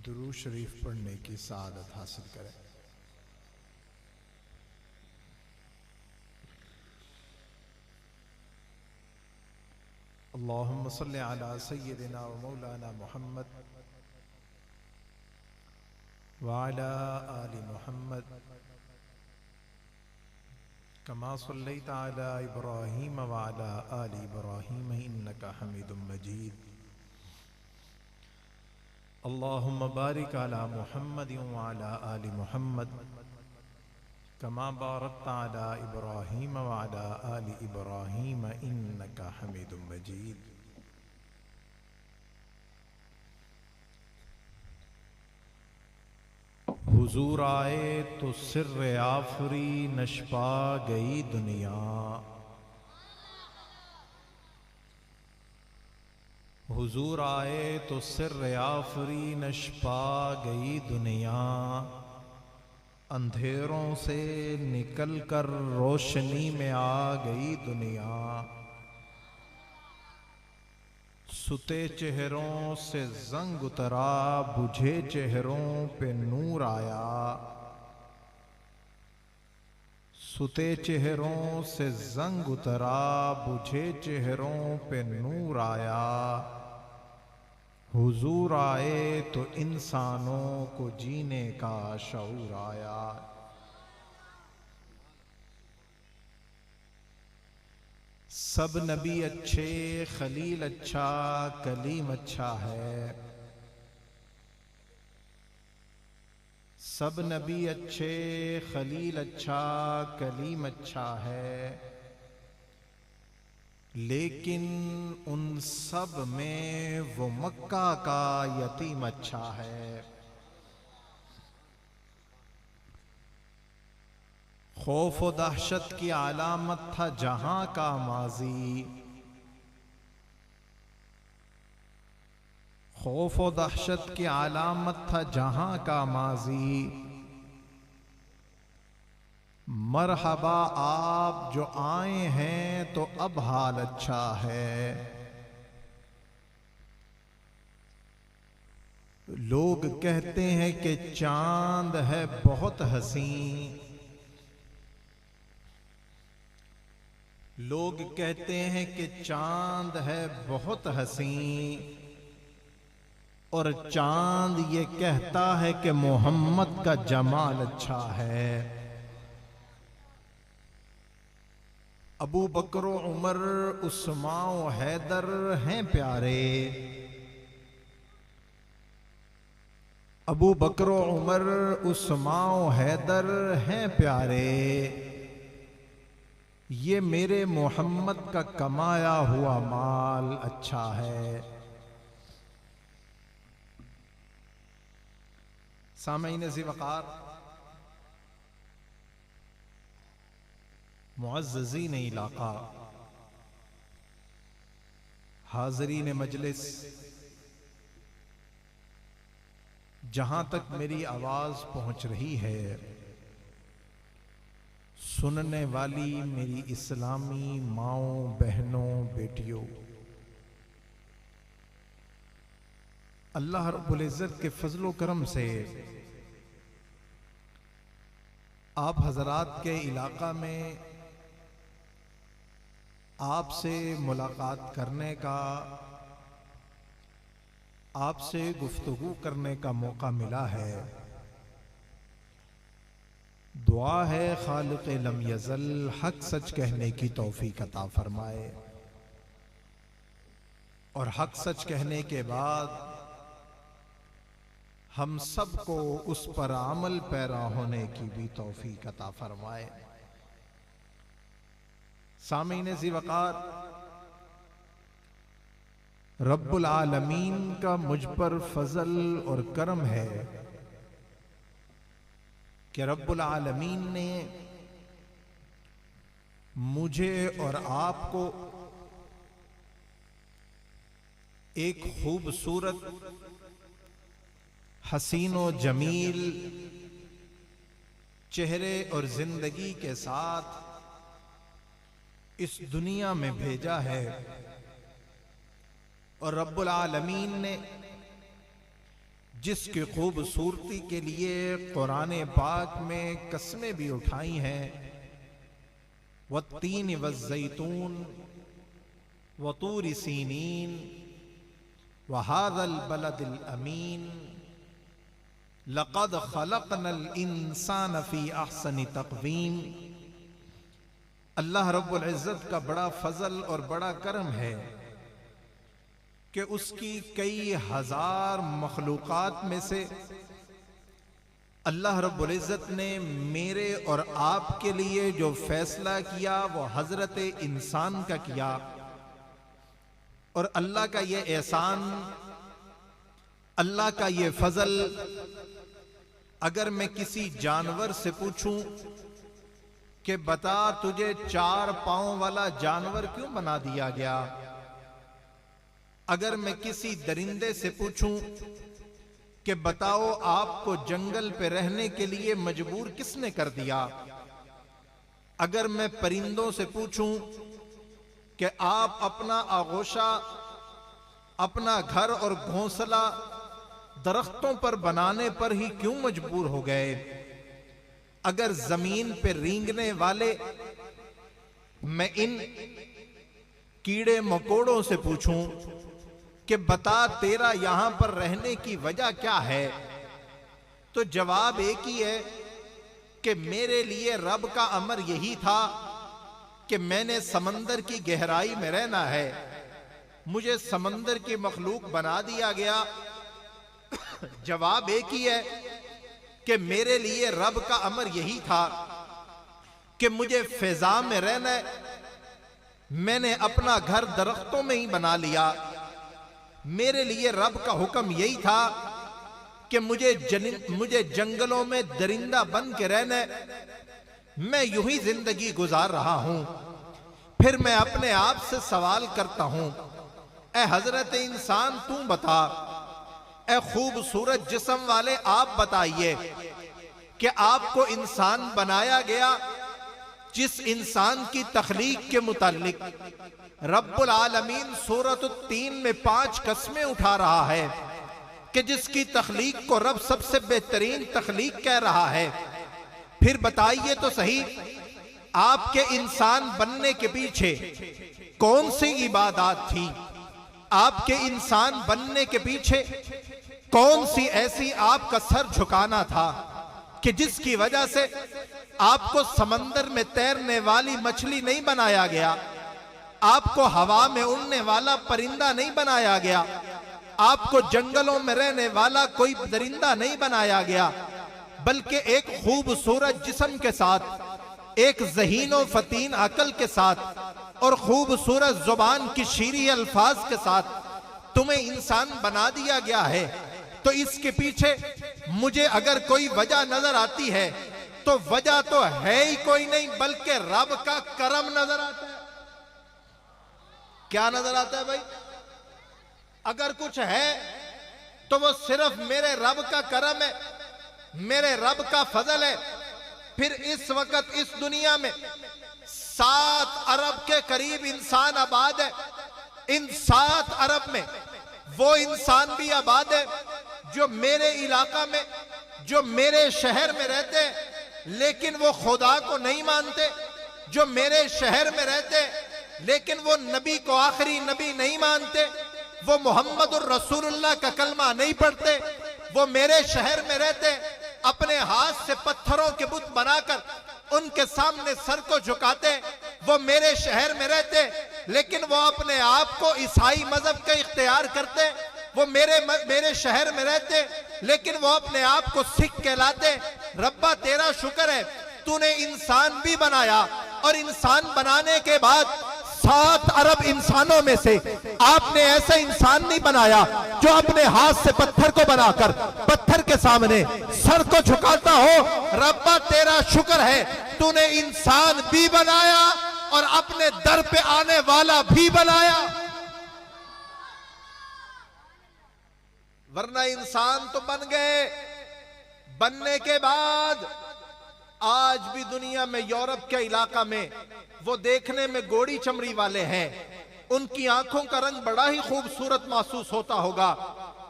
दुरूद शरीफ पढ़ने की सआदत हासिल करें। अल्लाहुम्मा सल्लि अला सय्यिदिना व मौलाना मुहम्मद व अला आलि मुहम्मद कमा सल्लैता अला इब्राहीम व अला आलि इब्राहीम इन्नका हमीदुम मजीद। अल्लाहुम्मा बारिक अला मुहम्मद व अला आलि मुहम्मद कमा बारकता अला इब्राहीम व अला आलि इब्राहीम इन्नका हमीदुम मजीद। हुजूर आए तो सिर्र आफरी नशपा गई दुनिया। हुजूर आए तो सिर्र आफरी नशपा गई दुनिया। अंधेरों से निकल कर रोशनी में आ गई दुनिया। सुते चेहरों से जंग उतरा, बुझे चेहरों पे नूर आया। सुते चेहरों से जंग उतरा, बुझे चेहरों पे नूर आया। हुजूर आए तो इंसानों को जीने का शऊर आया। सब नबी अच्छे, खलील अच्छा, कलीम अच्छा है। सब नबी अच्छे, खलील अच्छा, कलीम अच्छा है। लेकिन उन सब में वो मक्का का यतीम अच्छा है। खौफ व दहशत की अलामत था जहां का माजी। खौफ व दहशत की अलामत था जहां का माजी। मरहबा आप जो आए हैं तो अब हाल अच्छा है। लोग कहते हैं कि चांद है बहुत हसीन। लोग कहते हैं कि चांद है बहुत हसीन, और चांद ये कहता है कि मोहम्मद का जमाल अच्छा है। अबू बकर उमर उस्मान व हैदर हैं प्यारे। अबू बकर उमर उस्मान व हैदर हैं प्यारे। ये मेरे मोहम्मद का कमाया हुआ माल अच्छा है। सामईन ज़ी वक़ार, मुअज़्ज़ज़ीन इलाका, हाज़रीन मजलिस, जहां तक मेरी आवाज पहुंच रही है, सुनने वाली मेरी इस्लामी माओं, बहनों, बेटियों, अल्लाह रब्बुल इज़्ज़त के फजलो करम से आप हजरात के इलाका में आपसे मुलाकात करने का, आपसे गुफ्तगू करने का मौका मिला है। दुआ है खालिक लम यज़ल हक सच कहने की तौफीक अता फरमाए, और हक सच कहने के बाद हम सबको उस पर अमल पैरा होने की भी तौफीक अता फरमाए। सामीन ज़ी वक़ार, रब्बुल आलमीन का मुझ पर फजल और करम है कि रब्बुल आलमीन ने मुझे और आपको एक खूबसूरत, हसीनो जमील चेहरे और जिंदगी के साथ इस दुनिया में भेजा है। और रब्बुल आलमीन ने जिसकी खूबसूरती के लिए कुरान पाक में कसमें भी उठाई हैं, वत्तीन वज़्ज़ैतून वतूर सीनीन वहाज़ल बलदिल अमीन लक़द ख़लक़नल इंसान फ़ी अहसनि तक़वीम। अल्लाह रब्बुल इज़्ज़त का बड़ा फजल और बड़ा करम है कि उसकी कई हजार मखलूक़ात में से अल्लाह रब्बुल इज़्ज़त ने मेरे और आपके लिए जो फैसला किया वो हजरत इंसान का किया। और अल्लाह का ये एहसान, अल्लाह का ये फजल, अगर मैं किसी जानवर से पूछूं कि बता तुझे 4 पांव वाला जानवर क्यों बना दिया गया, अगर मैं किसी दरिंदे से पूछूं कि बताओ आपको जंगल पे रहने के लिए मजबूर किसने कर दिया, अगर मैं परिंदों से पूछूं कि आप अपना आगोशा, अपना घर और घोंसला दरख्तों पर बनाने पर ही क्यों मजबूर हो गए, अगर जमीन पे रेंगने वाले मैं इन कीड़े मकोड़ों से पूछूं कि बता तेरा यहां पर रहने की वजह क्या है, तो जवाब एक ही है कि मेरे लिए रब का अमर यही था कि मैंने समंदर की गहराई में रहना है, मुझे समंदर की मखलूक बना दिया गया। जवाब एक ही है कि मेरे लिए रब का अमर यही था कि मुझे फिजा में रहना है, मैंने अपना घर दरख्तों में ही बना लिया। मेरे लिए रब का हुक्म यही था कि मुझे जंगलों में दरिंदा बन के रहना है, मैं यूं ही जिंदगी गुजार रहा हूं। फिर मैं अपने आप से सवाल करता हूं, ए हजरत इंसान तू बता, ए खूबसूरत जिस्म वाले आप बताइए कि आपको इंसान बनाया गया, जिस इंसान की तख्लीक के मुताल्लिक रब्बुल आलमीन सूरत 3 में 5 कसमें उठा रहा है कि जिसकी तख्लीक को रब सबसे बेहतरीन तख्लीक कह रहा है। फिर बताइए तो सही, आपके इंसान बनने के पीछे कौन सी इबादत थी, आपके इंसान बनने के पीछे कौन सी ऐसी आपका सर झुकाना था कि जिसकी वजह से आपको समंदर में तैरने वाली मछली नहीं बनाया गया, आपको हवा में उड़ने वाला परिंदा नहीं बनाया गया, आपको जंगलों में रहने वाला कोई दरिंदा नहीं बनाया गया, बल्कि एक खूबसूरत जिस्म के साथ, एक ज़हीनो फतीन अकल के साथ और खूबसूरत जुबान की शीरी अल्फाज के साथ तुम्हें इंसान बना दिया गया है। तो इसके पीछे मुझे अगर कोई वजह नजर आती है तो वजह तो है ही कोई नहीं, बल्कि रब का करम नजर आता है। क्या नजर आता है भाई? अगर कुछ है तो वो सिर्फ मेरे रब का करम है, मेरे रब का फजल है। फिर इस वक्त इस दुनिया में 7 अरब के करीब इंसान आबाद है। इन 7 अरब में वो इंसान भी आबाद है जो मेरे इलाका में, जो मेरे शहर में रहते हैं, लेकिन वो खुदा को नहीं मानते, जो मेरे शहर में रहते लेकिन वो नबी को आखिरी नबी नहीं मानते, वो मोहम्मदुर रसूलुल्लाह का कलमा नहीं पढ़ते, वो मेरे शहर में रहते, अपने हाथ से पत्थरों के बुत बनाकर उनके सामने सर को झुकाते, वो मेरे शहर में रहते, लेकिन वो अपने आप को ईसाई मजहब का इख्तियार करते, वो मेरे शहर में रहते, लेकिन वो अपने आप को सिख कहलाते। रब्बा तेरा शुक्र है, तूने इंसान भी बनाया और इंसान बनाने के बाद 7 अरब इंसानों में से आपने ऐसा इंसान नहीं बनाया जो अपने हाथ से पत्थर को बनाकर पत्थर के सामने सर को झुकाता हो। रब्बा तेरा शुक्र है, तूने इंसान भी बनाया और अपने दर पे आने वाला भी बनाया, वरना इंसान तो बन गए। बनने के बाद आज भी दुनिया में, यूरोप के इलाका में वो देखने में गोरी चमड़ी वाले हैं, उनकी आंखों का रंग बड़ा ही खूबसूरत महसूस होता होगा।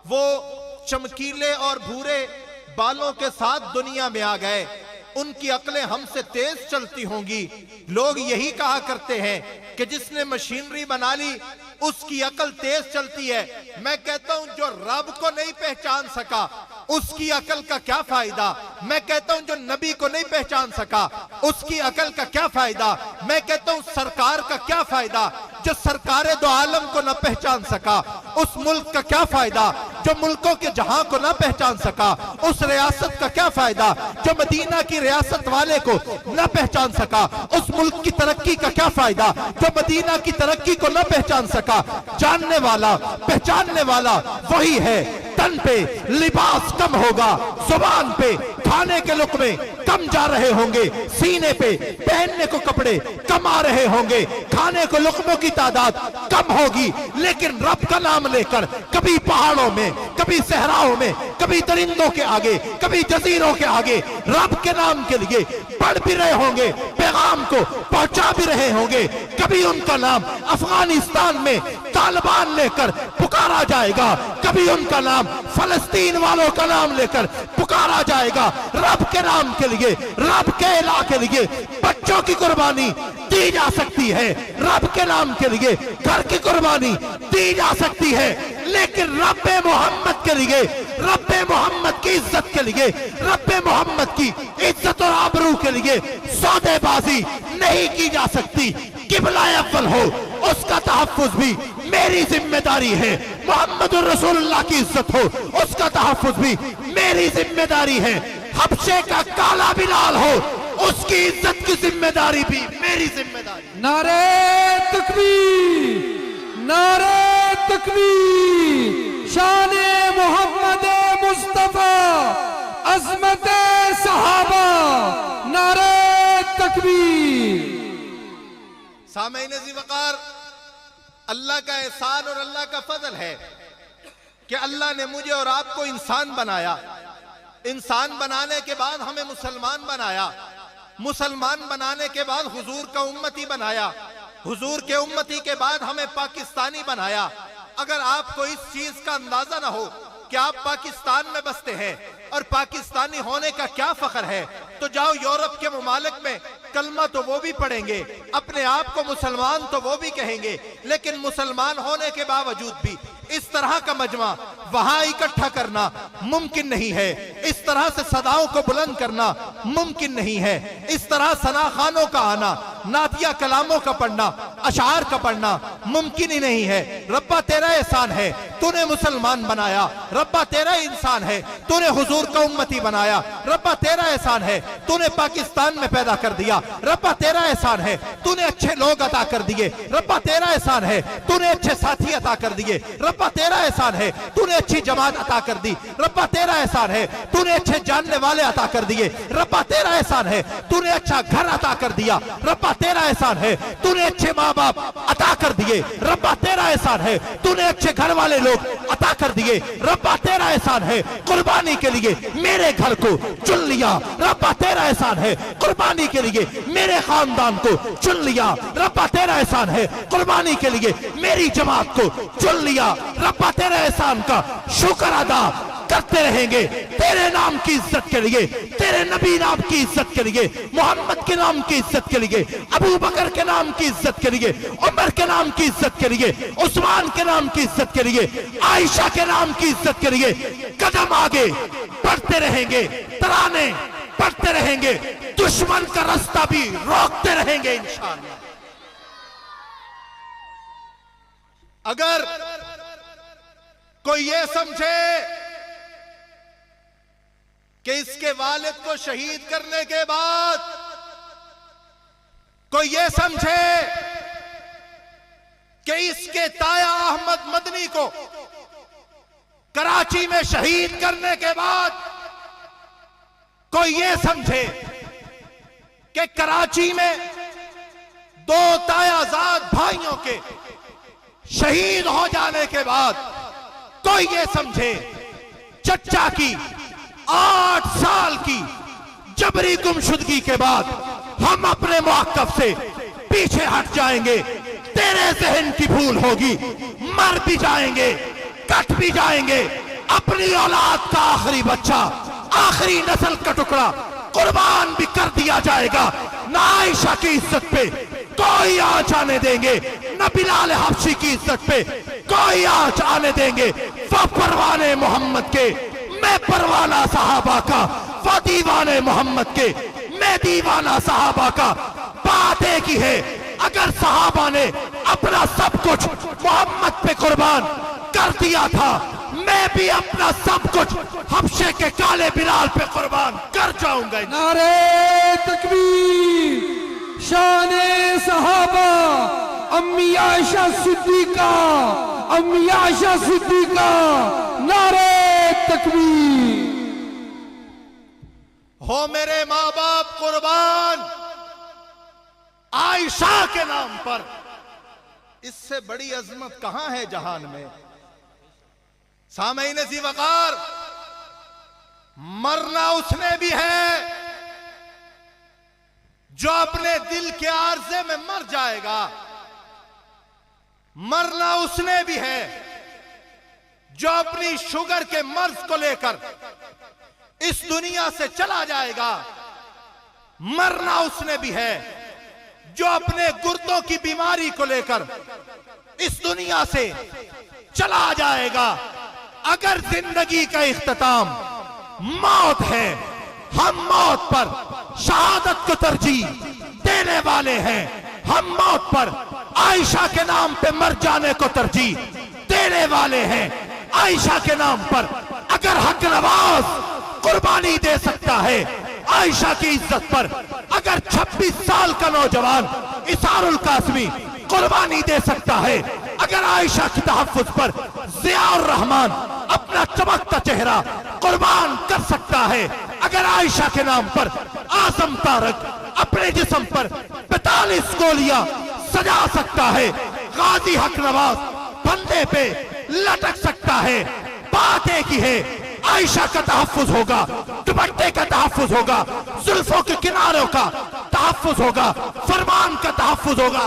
वो चमकीले और भूरे बालों के साथ दुनिया में आ गए, उनकी अक्लें हमसे तेज चलती होंगी। लोग यही कहा करते हैं कि जिसने मशीनरी बना ली उसकी अकल तेज चलती है। मैं कहता हूं जो रब को नहीं पहचान सका उसकी अकल का क्या फायदा। मैं कहता हूं जो नबी को नहीं पहचान सका उसकी अकल का क्या फायदा। मैं कहता हूं सरकार का क्या फायदा जो सरकारे दो आलम को न पहचान सका। उस मुल्क का क्या फायदा जो मुल्कों के जहां को न पहचान सका। उस रियासत का क्या फायदा जो मदीना की रियासत वाले को न पहचान सका। उस मुल्क की तरक्की का क्या फायदा जो मदीना की तरक्की को न पहचान सका। जानने वाला पहचानने वाला वही है। तन पे लिबास कम होगा, जुबान पे खाने के लुक्मे कम जा रहे होंगे, सीने पे पहनने को कपड़े कम आ रहे होंगे, खाने को लुक्मों की तादाद कम होगी, लेकिन रब का नाम लेकर कभी पहाड़ों में, कभी सहराओं में, कभी दरिंदों के आगे, कभी जजीरों के आगे रब के नाम के लिए बढ़ भी रहे होंगे, पैगाम को पहुंचा भी रहे होंगे। कभी उनका नाम अफगानिस्तान में तालिबान लेकर पुकारा जाएगा, कभी उनका नाम फलस्तीन वालों का नाम लेकर पुकारा जाएगा। रब के नाम के लिए, रब के इलाह के लिए बच्चों की कुर्बानी दी जा सकती है, रब के नाम के लिए घर की कुर्बानी दी जा सकती है, लेकिन रब्बे मोहम्मद के लिए, रब्बे मोहम्मद की इज्जत के लिए, रब्बे मोहम्मद की इज्जत और आबरू के लिए सौदेबाजी नहीं की जा सकती। किबला अव्वल हो उसका तहफ्फुज भी मेरी जिम्मेदारी है। मोहम्मद रसूलुल्लाह की इज्जत हो उसका तहफ्फुज भी मेरी जिम्मेदारी है। हबशे का काला बिलाल हो उसकी इज्जत की जिम्मेदारी भी मेरी जिम्मेदारी। नारे तकबीर, नारे तकबीर, शाने मोहम्मद मुस्तफा, अजमत सहाबा, नारे तकबीर। सामईन वकार, अल्लाह का एहसान और अल्लाह का फजल है कि अल्लाह ने मुझे और आपको इंसान बनाया। इंसान बनाने के बाद हमें मुसलमान बनाया, मुसलमान बनाने के बाद हुजूर का उम्मती बनाया, हुजूर के उम्मती के बाद हमें पाकिस्तानी बनाया। अगर आपको इस चीज का अंदाजा ना हो कि आप पाकिस्तान में बसते हैं और पाकिस्तानी होने का क्या फख्र है, तो जाओ यूरोप के मुमालिक में कलमा तो वो भी पढ़ेंगे, अपने आप को मुसलमान तो वो भी कहेंगे, लेकिन मुसलमान होने के बावजूद भी इस तरह का मजमा वहां इकट्ठा करना मुमकिन नहीं है। इस तरह से सदाओं को बुलंद करना मुमकिन नहीं है। इस तरह सना खानों का आना, नातिया कलामों का पढ़ना, अशार का पढ़ना मुमकिन ही नहीं है। रब्बा तेरा एहसान है, तूने मुसलमान बनाया। रब्बा तेरा इंसान है, तूने हुजूर का उम्मती बनाया। रब्बा तेरा एहसान है, तूने पाकिस्तान में पैदा कर दिया। रब्बा तेरा एहसान है, तूने अच्छे लोग अता कर दिए। रब्बा तेरा एहसान है, तूने अच्छे साथी अता कर दिए। रब्बा तेरा एहसान है, तूने अच्छी जमात अता कर दी। रब्बा तेरा एहसान है, तूने अच्छे जानने वाले अता कर दिए। रब्बा तेरा एहसान है, तूने अच्छा घर अता कर दिया। रब्बा तेरा एहसान है, तूने अच्छे माँ बाप अता कर दिए। रब्बा तेरा एहसान है, तूने अच्छे घर वाले लोग अता कर दिए। रब्बा तेरा एहसान है, कुर्बानी के लिए मेरे घर को चुन लिया। रब्बा तेरा एहसान है, कुर्बानी के लिए मेरे खानदान को चुन लिया। रब्बा तेरा एहसान है, कुर्बानी के लिए मेरी जमात को चुन लिया। रब्बा तेरे एहसान का शुक्र अदा करते रहेंगे, तेरे नाम की इज्जत के लिए, तेरे नबी नाम की इज्जत के लिए, मोहम्मद के नाम की इज्जत के लिए, अबू बकर के नाम की इज्जत के लिए, उमर के नाम की इज्जत के लिए, उस्मान के नाम की इज्जत के लिए, आयशा के नाम की इज्जत के लिए कदम आगे बढ़ते रहेंगे, तराने पढ़ते रहेंगे, दुश्मन का रास्ता भी रोकते रहेंगे इंशाअल्लाह। अगर कोई ये समझे कि इसके वालिद को शहीद करने के बाद, कोई ये समझे कि इसके ताया अहमद मदनी को कराची में शहीद करने के बाद, कोई ये समझे कि कराची में दो तायाजाद भाइयों के शहीद हो जाने के बाद, कोई ये समझे चच्चा की 8 साल की जबरी गुमशुदगी के बाद हम अपने मौक़िफ़ से पीछे हट जाएंगे, तेरे ज़हन की भूल होगी, मर भी जाएंगे, कट भी जाएंगे, अपनी औलाद का आखिरी बच्चा, आखिरी नस्ल का टुकड़ा कुर्बान भी कर दिया जाएगा। ना आयशा की इज्जत पे कोई आंच आने देंगे, न बिलाल हबशी की इज्जत पे कोई आंच आने देंगे। वो परवाने मोहम्मद के, मैं परवाना सहाबा का। वो दीवाने मोहम्मद के, मैं दीवाना सहाबा का। बात एक ही है, अगर सहाबा ने अपना सब कुछ मोहम्मद पे कुर्बान कर दिया था, मैं भी अपना सब कुछ हबशे के काले बिलाल पे कुर्बान कर जाऊंगा। नारे तकबीर, शाने सहाबा, अम्मी आयशा सिद्दीका, अम्मी आयशा सिद्दीका, नारे तकबीर। हो मेरे माँ बाप कुर्बान आयशा के नाम पर, इससे बड़ी अजमत कहां है जहान में। सामईन ज़ी वक़ार, मरना उसने भी है जो अपने दिल के आर्जे में मर जाएगा। मरना उसने भी है जो अपनी शुगर के मर्ज को लेकर इस दुनिया से चला जाएगा। मरना उसने भी है जो अपने गुर्दों की बीमारी को लेकर इस दुनिया से चला जाएगा। अगर जिंदगी का इख्तिताम मौत है, हम मौत पर शहादत को तरजीह देने वाले हैं। हम मौत पर आयशा के नाम पे मर जाने को तरजीह देने वाले हैं। आयशा के नाम पर अगर हक नवाज कुर्बानी दे सकता है, आयशा की इज्जत पर अगर 26 साल का नौजवान इसारुल कासमी कुर्बानी दे सकता है, अगर आयशा की तहफ्फुज पर ज़ियाउर रहमान अपना चमकता चेहरा कुर्बान कर सकता है, अगर आयशा के नाम पर आजम तारक अपने जिस्म पर 45 गोलियां सजा सकता है, गाजी हक नवाज फंदे पे लटक सकता है। बात एक ही है, आयशा का तहफ्फुज होगा, दुपट्टे का तहफ्फुज होगा, जुल्फों के किनारों का तहफ्फुज होगा, फरमान का तहफ्फुज होगा।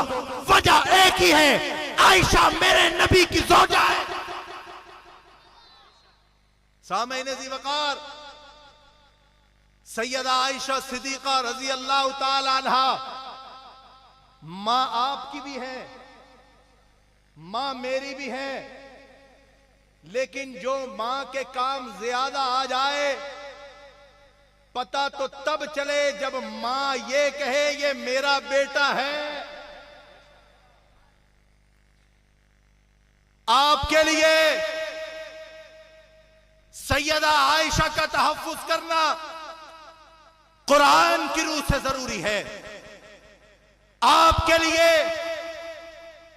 वजह एक ही है, आयशा मेरे नबी की ज़ौजा है। सामईन ज़ी वक़ार, सैयदा आयशा सिद्दीक़ा रज़ी अल्लाह ताला अन्हा मां आपकी भी है, मां मेरी भी है, लेकिन जो मां के काम ज्यादा आ जाए, पता तो तब चले जब मां ये कहे ये मेरा बेटा है। आपके लिए सैयदा आयशा का तहफ्फुज करना कुरान की रूह से जरूरी है। आपके लिए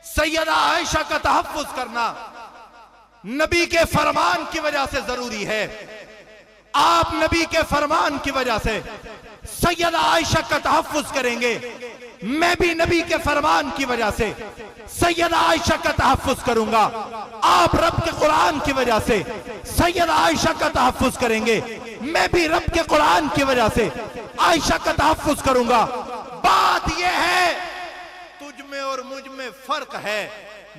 सैयदा आयशा का तहफ्फुज करना नबी के फरमान की वजह से जरूरी है। आप नबी के फरमान की वजह से सैयदा आयशा का तहफ्फुज करेंगे, मैं भी नबी के फरमान की वजह से सैयदा आयशा का तहफ्फुज करूंगा। आप रब के कुरान की वजह से सैयदा आयशा का तहफ्फुज करेंगे, मैं भी रब के कुरान की वजह से आयशा का तहफ्फुज करूंगा। बात यह है, तुझ में और मुझ में फर्क है।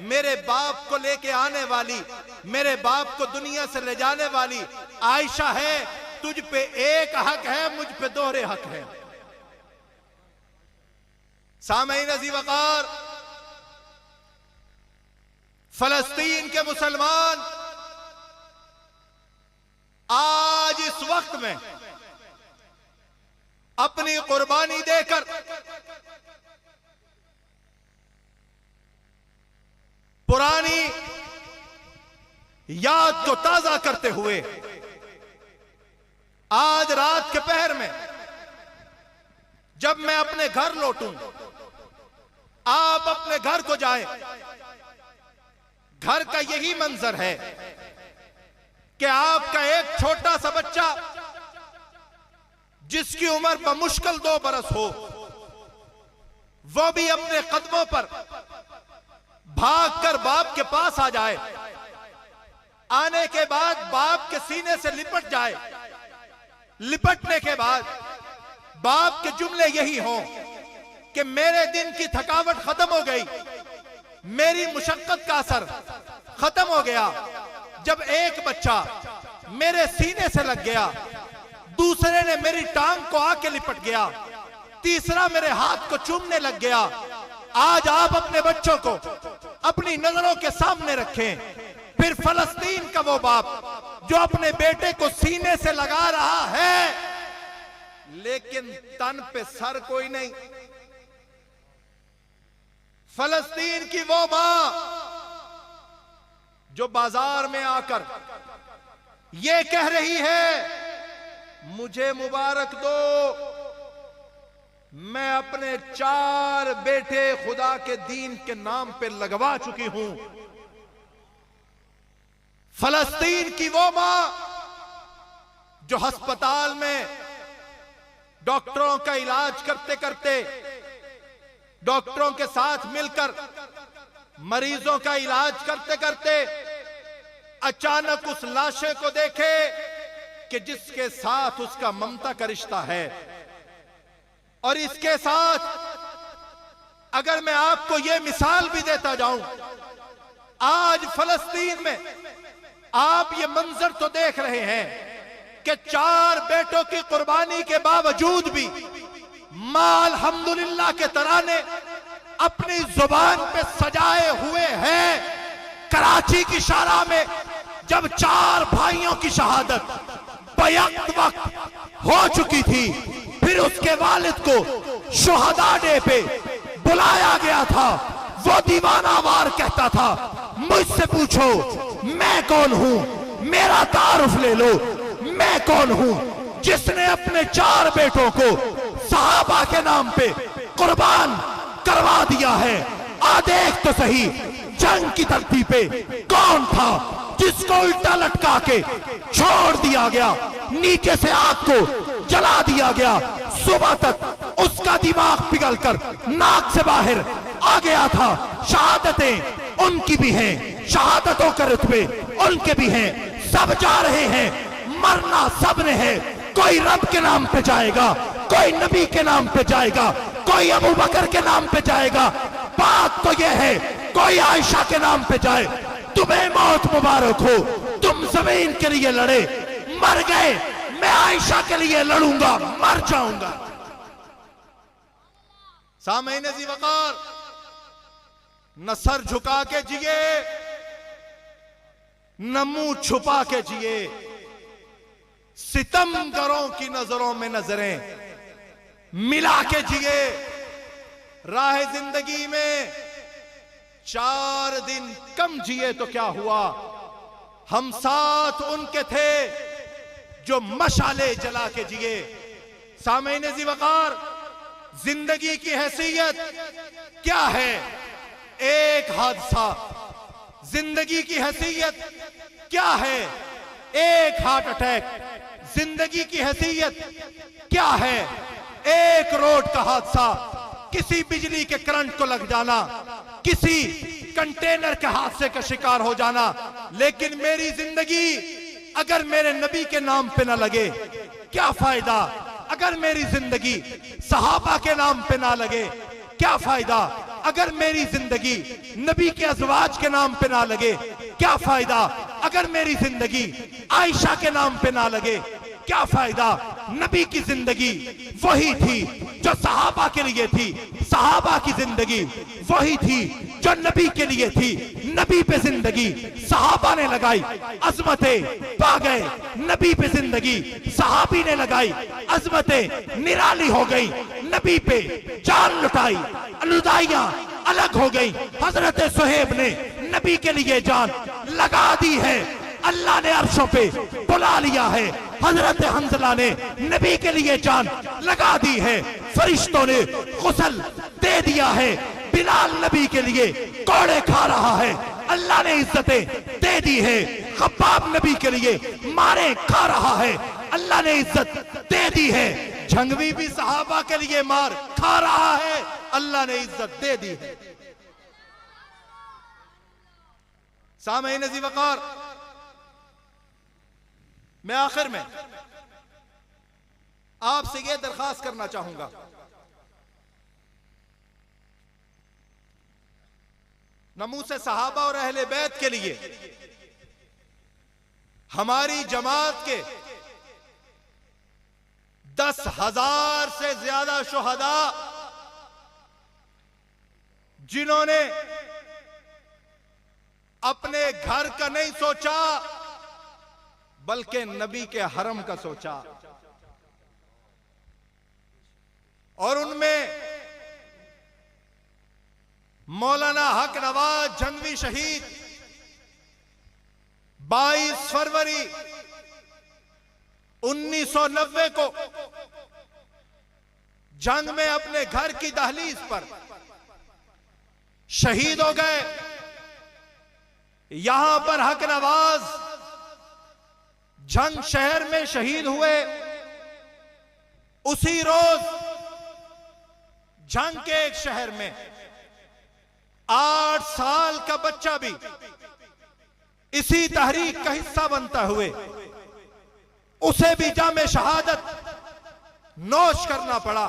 मेरे बाप को लेके आने वाली, मेरे बाप को दुनिया से ले जाने वाली आयशा है। तुझ पे एक हक है, मुझ पे दोहरे हक है। सामईन ज़ी वक़ार, फलस्तीन के मुसलमान आज इस वक्त में अपनी कुर्बानी देकर पुरानी याद को ताजा करते हुए आज रात के पहर में जब मैं अपने घर लौटूं, आप अपने घर को जाएं, घर का यही मंजर है कि आपका एक छोटा सा बच्चा जिसकी उम्र बमुश्किल 2 बरस हो, वो भी अपने कदमों पर भागकर बाप के पास आ जाए, आने के बाद बाप के सीने से लिपट जाए, लिपटने के बाद बाप के जुमले यही हों कि मेरे दिन की थकावट खत्म हो गई, मेरी मुशक्कत का असर खत्म हो गया। जब एक बच्चा मेरे सीने से लग गया, दूसरे ने मेरी टांग को आके लिपट गया, तीसरा मेरे हाथ को चूमने लग गया। आज आप अपने बच्चों को अपनी नजरों के सामने रखें। फिर फलस्तीन का वो बाप जो अपने बेटे को सीने से लगा रहा है, लेकिन तन पे सर कोई नहीं। फलस्तीन की वो मां जो बाजार में आकर ये कह रही है, मुझे मुबारक दो, मैं अपने 4 बेटे खुदा के दीन के नाम पे लगवा चुकी हूं। फलस्तीन की वो मां जो अस्पताल में डॉक्टरों का इलाज करते करते, डॉक्टरों के साथ मिलकर मरीजों का इलाज करते करते अचानक उस लाशे को देखे कि जिसके साथ उसका ममता का रिश्ता है। और इसके साथ अगर मैं आपको यह मिसाल भी देता जाऊं, आज फलस्तीन में आप ये मंजर तो देख रहे हैं कि 4 बेटों की कुर्बानी के बावजूद भी मां अल्हम्दुलिल्लाह के तराने अपनी जुबान पे सजाए हुए हैं। कराची की शारा में जब 4 भाइयों की शहादत बैक वक्त हो चुकी थी, फिर उसके वालिद को शुहदा डे पे बुलाया गया था। वो दीवाना वार कहता था, मुझसे पूछो मैं कौन हूं, मेरा तारुफ ले लो, मैं कौन हूं जिसने अपने 4 बेटों को सहाबा के नाम पे कुर्बान करवा दिया है। आ देख तो सही, जंग की धरती पे कौन था जिसको उल्टा लटका के छोड़ दिया गया, नीचे से आग को जला दिया गया, सुबह तक उसका दिमाग पिघलकर नाक से बाहर आ गया था। शहादतें उनकी भी हैं, शहादतों के रुतबे उनके भी हैं, सब जा रहे हैं, मरना सब ने है। कोई रब के नाम पे जाएगा, कोई नबी के नाम पे जाएगा, कोई अबू बकर के नाम पे जाएगा। बात तो यह है, कोई आयशा के नाम पे जाए, तुम्हें मौत मुबारक हो, तुम जमीन के लिए लड़े, मर गए, मैं आयशा के लिए लड़ूंगा, मर जाऊंगा। सामईन ज़ी-वक़ार, न सर झुका के जिए, न मुंह छुपा के जिए, सितमगरों की नजरों में नजरें मिला के जिए। राह जिंदगी में 4 दिन कम जिए तो क्या हुआ, हम साथ उनके थे जो मशाले जला के जिए। सामईन ज़ी-वक़ार, जिंदगी की हैसियत क्या है? एक हादसा। जिंदगी की हैसियत क्या है? एक हार्ट अटैक। जिंदगी की हैसियत क्या है? एक रोड का हादसा, किसी बिजली के करंट को लग जाना, किसी कंटेनर के हादसे का शिकार हो जाना। लेकिन मेरी जिंदगी अगर मेरे नबी के नाम पे ना लगे, क्या फायदा? अगर मेरी जिंदगी सहाबा के नाम पे ना लगे, क्या फायदा? अगर मेरी जिंदगी नबी के अज़वाज के नाम पे ना लगे, क्या फायदा? अगर मेरी जिंदगी आयशा के नाम पे ना लगे, क्या फायदा? नबी की जिंदगी वही थी जो सहाबा के लिए थी, सहाबा की जिंदगी वही थी जो नबी के लिए थी। नबी पे जिंदगी सहाबा ने लगाई, अजमतें पा गए। नबी पे जिंदगी सहाबी ने लगाई, अजमतें निराली हो गई। नबी पे जान लुटाई, लुदाइयां अलग हो गई। हजरत सुहेब ने नबी के लिए जान लगा दी है, अल्लाह ने अर्शों पे बुला लिया है। हजरत हंजला ने नबी के लिए जान लगा दी है, फरिश्तों ने गुस्ल दे दिया है। बिलाल नबी के लिए कोड़े खा रहा है, अल्लाह ने इज्जतें दे दी है। खब्बाब नबी के लिए मारे खा रहा है, अल्लाह ने इज्जत दे दी है। झंगवी भी सहाबा के लिए मार खा रहा है, अल्लाह ने इज्जत दे दी है। सामईन ज़ी-वक़ार, मैं आखिर में आपसे यह दरखास्त करना चाहूंगा, नमूसे सहाबा और अहले बैत के लिए हमारी जमात के 10,000 से ज्यादा शुहदा जिन्होंने अपने घर का नहीं सोचा बल्कि नबी के हरम का सोचा, और उनमें मौलाना हक नवाज जंगवी शहीद 22 फरवरी 1990 को जंग में अपने घर की दहलीज पर शहीद हो गए। यहां पर हक नवाज जंग शहर में शहीद हुए। उसी रोज जंग के एक शहर में 8 साल का बच्चा भी इसी तहरीक का हिस्सा बनता हुए उसे भी जामे शहादत नोश करना पड़ा।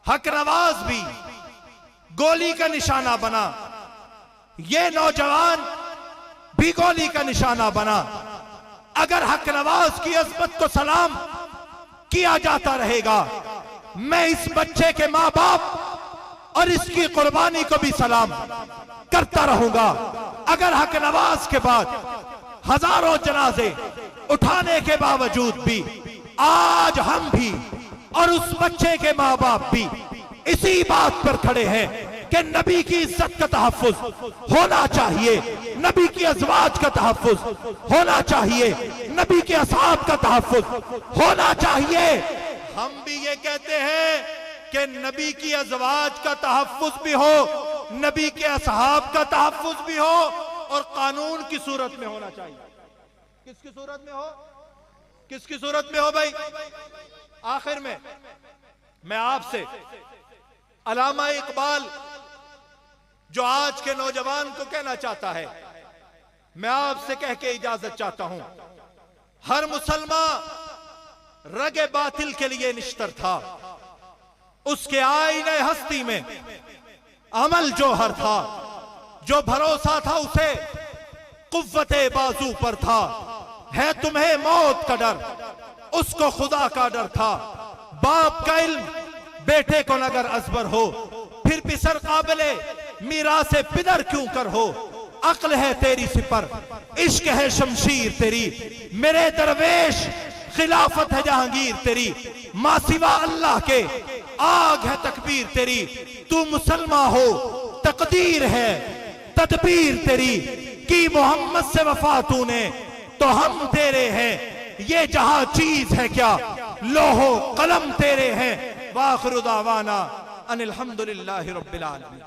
हक नवाज भी गोली का निशाना बना, ये नौजवान भी गोली का निशाना बना। अगर हक नवाज की अज़मत को सलाम किया जाता रहेगा, मैं इस बच्चे के मां बाप और इसकी कुर्बानी को भी सलाम करता रहूंगा। अगर हक नवाज के बाद हजारों जनाजे उठाने के बावजूद भी आज हम भी और उस बच्चे के मां बाप भी इसी बात पर खड़े हैं कि नबी की इज्जत का तहफ्फुज होना चाहिए, नबी की अज़वाज का तहफ्फुज होना चाहिए, नबी के असहाब का तहफ्फुज होना चाहिए। हम भी ये कहते हैं कि नबी की अज़वाज का तहफ्फुज भी हो, नबी के असहाब का तहफ्फुज भी हो, और कानून की सूरत में होना चाहिए। किसकी सूरत में हो? किसकी सूरत में हो भाई? आखिर में मैं आपसे अल्लामा इकबाल जो आज के नौजवान को कहना चाहता है, मैं आपसे कह के इजाजत चाहता हूं। हर मुसलमान रगे बातिल के लिए निश्तर था, उसके आईने हस्ती में अमल जोहर था, जो भरोसा था उसे कुव्वते बाजू पर था। है तुम्हें मौत का डर, उसको खुदा का डर था। बाप का इल्म बेटे को नगर अजबर हो, फिर पिसर काबिले मीरा से पिदर क्यों कर हो। अक्ल है तेरी सिपर, इश्क है शमशीर तेरी, मेरे दरवेश खिलाफत है जहांगीर तेरी। मां सिवा अल्लाह के आग है तकबीर तेरी, तू मुसलमान हो तकदीर है तदबीर तेरी। की मोहम्मद से वफा तूने तो हम तेरे हैं, ये जहां चीज है क्या लोहो कलम तेरे हैं। वाखिरु दावाना अनिल हम्दुलिल्लाहि रब्बिल आलमीन।